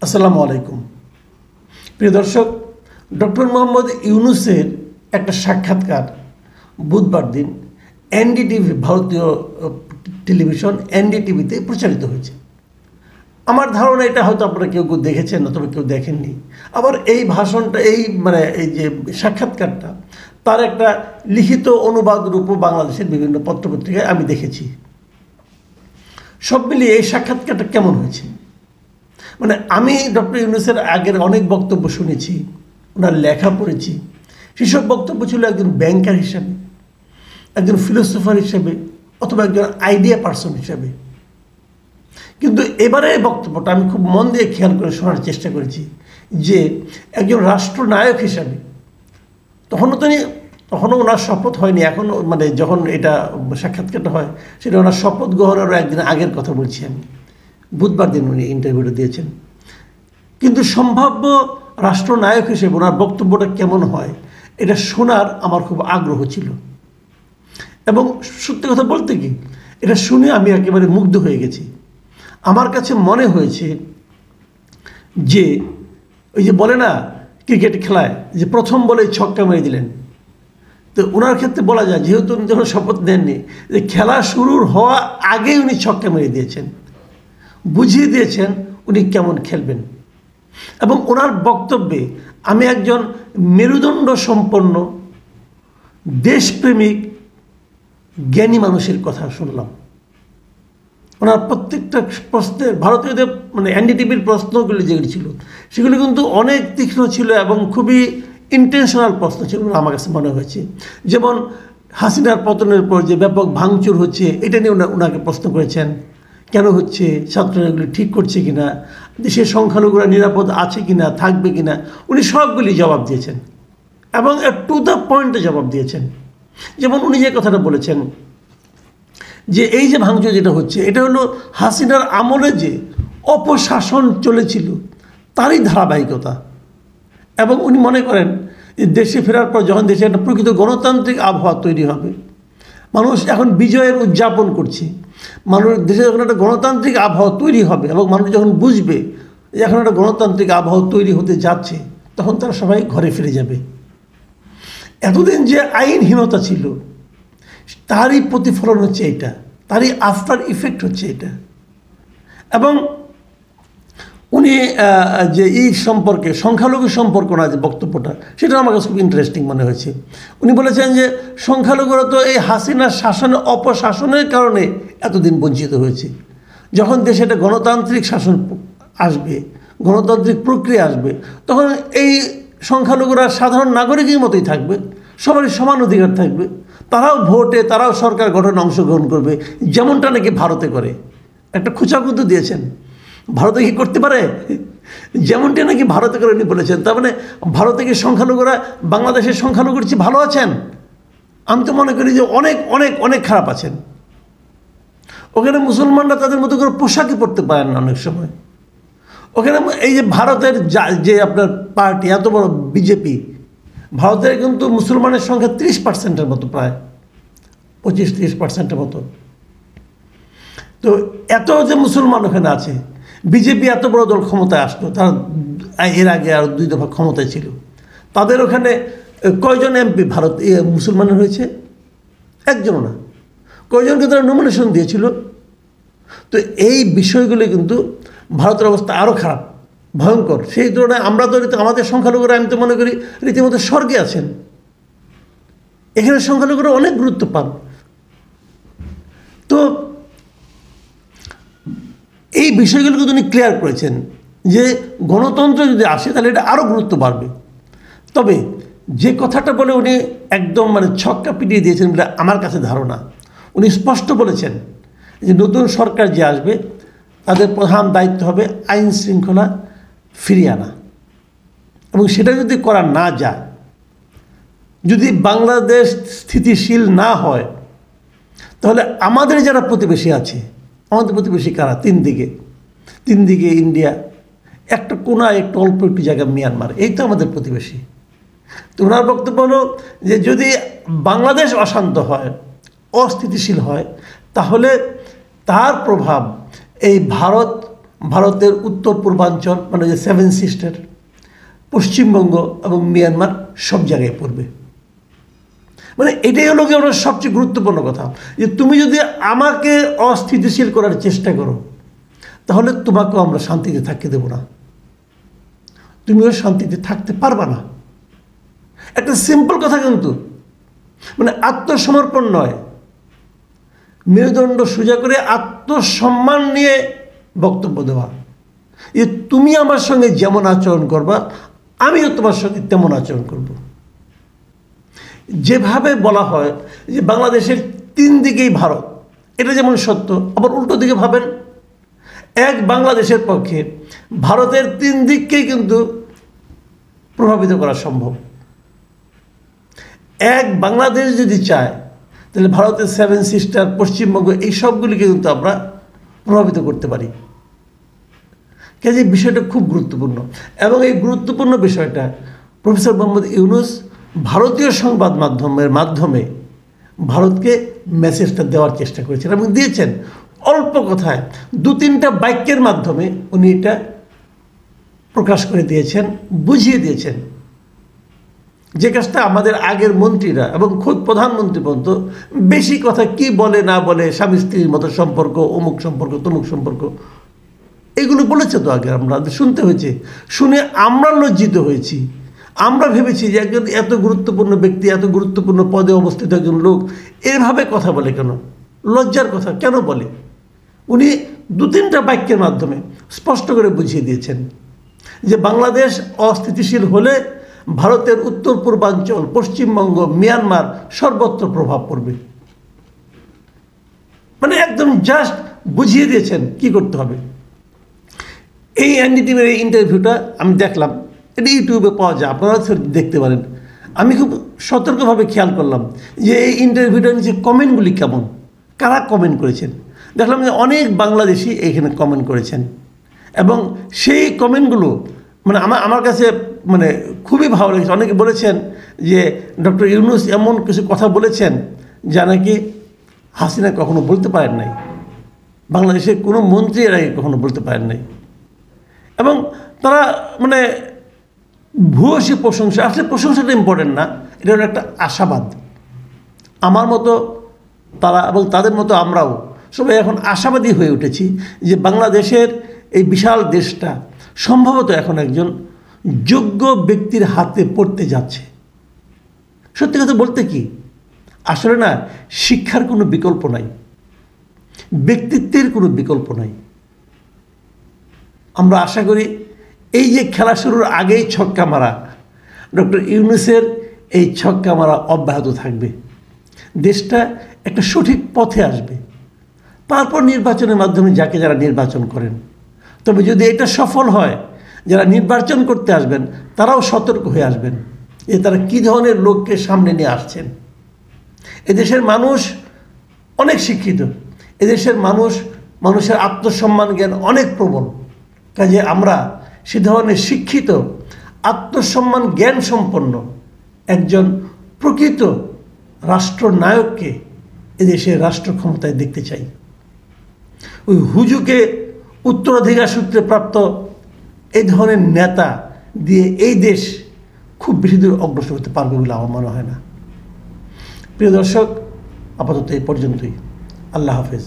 আসসালামু আলাইকুম। প্রিয় দর্শক, ডক্টর মোহাম্মদ ইউনূসের একটা সাক্ষাৎকার বুধবার দিন এনডিটিভি, ভারতীয় টেলিভিশন এনডিটিভিতে প্রচারিত হয়েছে। আমার ধারণা এটা হয়তো আপনারা কেউ কেউ দেখেছেন, অথবা কেউ দেখেননি। আবার এই ভাষণটা, এই যে সাক্ষাৎকারটা, তার একটা লিখিত অনুবাদ রূপও বাংলাদেশের বিভিন্ন পত্রপত্রিকায় আমি দেখেছি। সব মিলিয়ে এই সাক্ষাৎকারটা কেমন হয়েছে? আমি ডক্টর ইউনূসের আগের অনেক বক্তব্য শুনেছি, ওনার লেখা পড়েছি। সেসব বক্তব্য ছিল একজন ব্যাংকার হিসাবে, একজন ফিলোসফার হিসেবে, অথবা একজন আইডিয়া পার্সন হিসাবে। কিন্তু এবারে বক্তব্যটা আমি খুব মন দিয়ে খেয়াল করে শোনার চেষ্টা করেছি যে একজন রাষ্ট্রনায়ক হিসাবে। তখনও ওনার শপথ হয়নি, এখন যখন এটা সাক্ষাৎকারটা হয় সেটা ওনার শপথ গ্রহণেরও একদিন আগের কথা বলছি আমি। বুধবার দিন উনি ইন্টারভিউটা দিয়েছেন। কিন্তু সম্ভাব্য রাষ্ট্রনায়ক হিসেবে ওনার বক্তব্যটা কেমন হয় এটা শোনার আমার খুব আগ্রহ ছিল। এবং সত্যি কথা বলতে কি, এটা শুনে আমি একেবারে মুগ্ধ হয়ে গেছি। আমার কাছে মনে হয়েছে যে ওই যে বলে না ক্রিকেট খেলায় যে প্রথম বলেই ছক্কা মেরে দিলেন, তো ওনার ক্ষেত্রে বলা যায়, যেহেতু উনি যখন শপথ নেননি, যে খেলা শুরুর হওয়া আগেই উনি ছক্কা মেরে দিয়েছেন, বুঝিয়ে দিয়েছেন উনি কেমন খেলবেন। এবং ওনার বক্তব্যে আমি একজন মেরুদণ্ড সম্পন্ন দেশপ্রেমিক জ্ঞানী মানুষের কথা শুনলাম। ওনার প্রত্যেকটা প্রশ্নের, ভারতীয়দের এনডিটিভির প্রশ্নগুলি যেগুলি ছিল সেগুলি কিন্তু অনেক তীক্ষ্ণ ছিল এবং খুবই ইন্টেনশনাল প্রশ্ন ছিল আমার কাছে মনে হয়েছে। যেমন হাসিনার পতনের পর যে ব্যাপক ভাঙচুর হচ্ছে, এটা নিয়ে ওনাকে প্রশ্ন করেছেন, কেন হচ্ছে, ছাত্ররা এগুলি ঠিক করছে কিনা, দেশের সংখ্যালঘুরা নিরাপদ আছে কিনা, থাকবে কিনা, উনি সবগুলি জবাব দিয়েছেন এবং টু দ্য পয়েন্টে জবাব দিয়েছেন। যেমন উনি যে কথাটা বলেছেন যে এই যে ভাঙচুর যেটা হচ্ছে, এটা হলো হাসিনার আমলে যে অপশাসন চলেছিল তারই ধারাবাহিকতা। এবং উনি মনে করেন যে দেশে ফেরার পর যখন দেশে একটা প্রকৃত গণতান্ত্রিক আবহাওয়া তৈরি হবে, মানুষ এখন বিজয়ের উদযাপন করছে, দেশে যখন একটা গণতান্ত্রিক আবহাওয়া তৈরি হবে এবং মানুষ যখন বুঝবে যে এখন একটা গণতান্ত্রিক আবহাওয়া তৈরি হতে যাচ্ছে, তখন তারা সবাই ঘরে ফিরে যাবে। এতদিন যে আইনহীনতা ছিল তারই প্রতিফলন হচ্ছে এটা, তারই আফটার ইফেক্ট হচ্ছে এটা। এবং উনি যে এই সম্পর্কে, সংখ্যালঘু সম্পর্ক না যে বক্তব্যটা, সেটা আমার কাছে খুব ইন্টারেস্টিং মনে হয়েছে। উনি বলেছেন যে সংখ্যালঘুরা তো এই হাসিনার শাসনের, অপশাসনের কারণে এতদিন বঞ্চিত হয়েছে। যখন দেশে একটা গণতান্ত্রিক শাসন আসবে, গণতান্ত্রিক প্রক্রিয়া আসবে, তখন এই সংখ্যালঘুরা সাধারণ নাগরিকের মতোই থাকবে, সবারই সমান অধিকার থাকবে, তারাও ভোটে, তারাও সরকার গঠনে অংশগ্রহণ করবে, যেমনটা নাকি ভারতে করে। একটা খোঁচা কিন্তু দিয়েছেন, ভারতে কি করতে পারে যেমনটা নাকি ভারতে করে উনি বলেছেন। তার ভারতে কি সংখ্যালঘুরা বাংলাদেশের সংখ্যালঘুর চেয়ে ভালো আছেন? আমি তো মনে করি যে অনেক অনেক অনেক খারাপ আছেন। ওখানে মুসলমানরা তাদের মতো করে পোশাকই পরতে পারেন না অনেক সময়। ওখানে এই যে ভারতের যে আপনার পার্টি এত বড় বিজেপি, ভারতের কিন্তু মুসলমানের সংখ্যা 30% মতো, প্রায় 25-30% মতো। তো এত যে মুসলমান ওখানে আছে, বিজেপি এত বড় দল ক্ষমতায় আসলো, তার এর আগে আর 2 দফা ক্ষমতায় ছিল, তাদের ওখানে কয়জন এমপি ভারত মুসলমানের হয়েছে? একজনও না। কয়জনকে তারা নমিনেশন দিয়েছিল? তো এই বিষয়গুলি কিন্তু ভারতের অবস্থা আরও খারাপ, ভয়ঙ্কর। সেই তুলনায় আমরা তো আমাদের সংখ্যালঘুরা, আমি তো মনে করি রীতিমতো স্বর্গে আছেন। এখানে সংখ্যালঘুরা অনেক গুরুত্ব পান। তো এই বিষয়গুলো কিন্তু উনি ক্লিয়ার করেছেন যে গণতন্ত্র যদি আসে তাহলে এটা আরও গুরুত্ব বাড়বে। তবে যে কথাটা বলে উনি একদম ছক্কা পিটিয়ে দিয়েছেন বলে আমার কাছে ধারণা, উনি স্পষ্ট বলেছেন যে নতুন সরকার যে আসবে তাদের প্রধান দায়িত্ব হবে আইন শৃঙ্খলা ফিরিয়ে আনা। এবং সেটা যদি করা না যায়, যদি বাংলাদেশ স্থিতিশীল না হয়, তাহলে আমাদের যারা প্রতিবেশী আছে, আমাদের প্রতিবেশী কারা? 3 দিকে ইন্ডিয়া, একটা কোনায় একটু অল্প একটু জায়গা মিয়ানমার, এই তো আমাদের প্রতিবেশী। তো ওনার বক্তব্য হলো যে যদি বাংলাদেশ অশান্ত হয়, অস্থিতিশীল হয়, তাহলে তার প্রভাব এই ভারত ভারতের উত্তর পূর্বাঞ্চল মানে যে 7 সিস্টার, পশ্চিমবঙ্গ এবং মিয়ানমার সব জায়গায় পড়বে। মানে এটাই হলো কি ওনার সবচেয়ে গুরুত্বপূর্ণ কথা, যে তুমি যদি আমাকে অস্থিতিশীল করার চেষ্টা করো তাহলে তোমাকেও আমরা শান্তিতে থাকতে দেব না, তুমিও শান্তিতে থাকতে পারবা না। একটা সিম্পল কথা, কিন্তু মানে আত্মসমর্পণ নয়, মেরুদণ্ড সোজা করে আত্মসম্মান নিয়ে বক্তব্য দেওয়া, যে তুমি আমার সঙ্গে যেমন আচরণ করবা আমিও তোমার সঙ্গে তেমন আচরণ করব। যেভাবে বলা হয় যে বাংলাদেশের 3 দিকেই ভারত, এটা যেমন সত্য, আবার উল্টো দিকে ভাবেন, এক বাংলাদেশের পক্ষে ভারতের 3 দিককেই কিন্তু প্রভাবিত করা সম্ভব। এক বাংলাদেশ যদি চায় তাহলে ভারতের 7 সিস্টার, পশ্চিমবঙ্গ, এই সবগুলিকে কিন্তু আমরা প্রভাবিত করতে পারি। কাজে বিষয়টা খুব গুরুত্বপূর্ণ, এবং এই গুরুত্বপূর্ণ বিষয়টা প্রফেসর মোহাম্মদ ইউনূস ভারতীয় সংবাদ মাধ্যমের মাধ্যমে ভারতকে মেসেজটা দেওয়ার চেষ্টা করেছেন এবং দিয়েছেন। অল্প কথায় 2-3টা বাক্যের মাধ্যমে উনি এটা প্রকাশ করে দিয়েছেন, বুঝিয়ে দিয়েছেন, যে কাজটা আমাদের আগের মন্ত্রীরা এবং খোদ প্রধানমন্ত্রী পর্যন্ত বেশি কথা কি বলে না বলে, স্বামী স্ত্রীর মতো সম্পর্ক, অমুক সম্পর্ক, তমুক সম্পর্ক, এগুলো বলেছে তো আগে, আমরা শুনতে হয়েছে, শুনে আমরা লজ্জিত হয়েছি। আমরা ভেবেছি যে একজন এত গুরুত্বপূর্ণ ব্যক্তি, এত গুরুত্বপূর্ণ পদে অবস্থিত একজন লোক এভাবে কথা বলে কেন, লজ্জার কথা কেন বলে। উনি 2-3টা বাক্যের মাধ্যমে স্পষ্ট করে বুঝিয়ে দিয়েছেন যে বাংলাদেশ অস্থিতিশীল হলে ভারতের উত্তর পূর্বাঞ্চল, পশ্চিমবঙ্গ, মিয়ানমার সর্বত্র প্রভাব পড়বে। মানে একদম জাস্ট বুঝিয়ে দিয়েছেন কি করতে হবে। এই এনডিটিভির এই ইন্টারভিউটা আমি দেখলাম, এটা ইউটিউবে পাওয়া যায়, আপনারা দেখতে পারেন। আমি খুব সতর্কভাবে খেয়াল করলাম যে এই ইন্টারভিউটার নিচে কমেন্টগুলি কেমন, কারা কমেন্ট করেছেন। দেখলাম যে অনেক বাংলাদেশি এইখানে কমেন্ট করেছেন, এবং সেই কমেন্টগুলো মানে আমার কাছে মানে খুবই ভালো লেগেছে। অনেকে বলেছেন যে ডক্টর ইউনূস এমন কিছু কথা বলেছেন যা নাকি হাসিনা কখনো বলতে পারেন নাই, বাংলাদেশের কোনো মন্ত্রী এর আগে কখনো বলতে পারেন নাই। এবং তারা মানে ভূয়সী প্রশংসা, আসলে প্রশংসাটা ইম্পর্টেন্ট না, এটা হলো একটা আশাবাদ। আমার মতো তারা এবং তাদের মতো আমরাও সবাই এখন আশাবাদী হয়ে উঠেছি যে বাংলাদেশের এই বিশাল দেশটা সম্ভবত এখন একজন যোগ্য ব্যক্তির হাতে পড়তে যাচ্ছে। সত্যি কথা বলতে কি, আসলে না, শিক্ষার কোনো বিকল্প নাই, ব্যক্তিত্বের কোনো বিকল্প নাই। আমরা আশা করি এই যে খেলা শুরুর আগেই ছক্কা মারা, ডক্টর ইউনূসের এই ছক্কা মারা অব্যাহত থাকবে, দেশটা একটা সঠিক পথে আসবে। তারপর নির্বাচনের মাধ্যমে যাকে যারা নির্বাচন করেন, তবে যদি এটা সফল হয়, যারা নির্বাচন করতে আসবেন তারাও সতর্ক হয়ে আসবেন যে তারা কী ধরনের লোককে সামনে নিয়ে আসছেন। এদেশের মানুষ অনেক শিক্ষিত, এদেশের মানুষের আত্মসম্মান জ্ঞান অনেক প্রবল। কাজে আমরা সে ধরনের শিক্ষিত, আত্মসম্মান জ্ঞান সম্পন্ন একজন প্রকৃত রাষ্ট্রনায়ককে এদেশের রাষ্ট্র ক্ষমতায় দেখতে চাই। ওই হুজুকে উত্তরাধিকার সূত্রে প্রাপ্ত এই ধরনের নেতা দিয়ে এই দেশ খুব বেশি দূর অগ্রসর হতে পারবে বলে আমার মনে হয় না। প্রিয় দর্শক, আপাতত এই পর্যন্তই। আল্লাহ হাফেজ।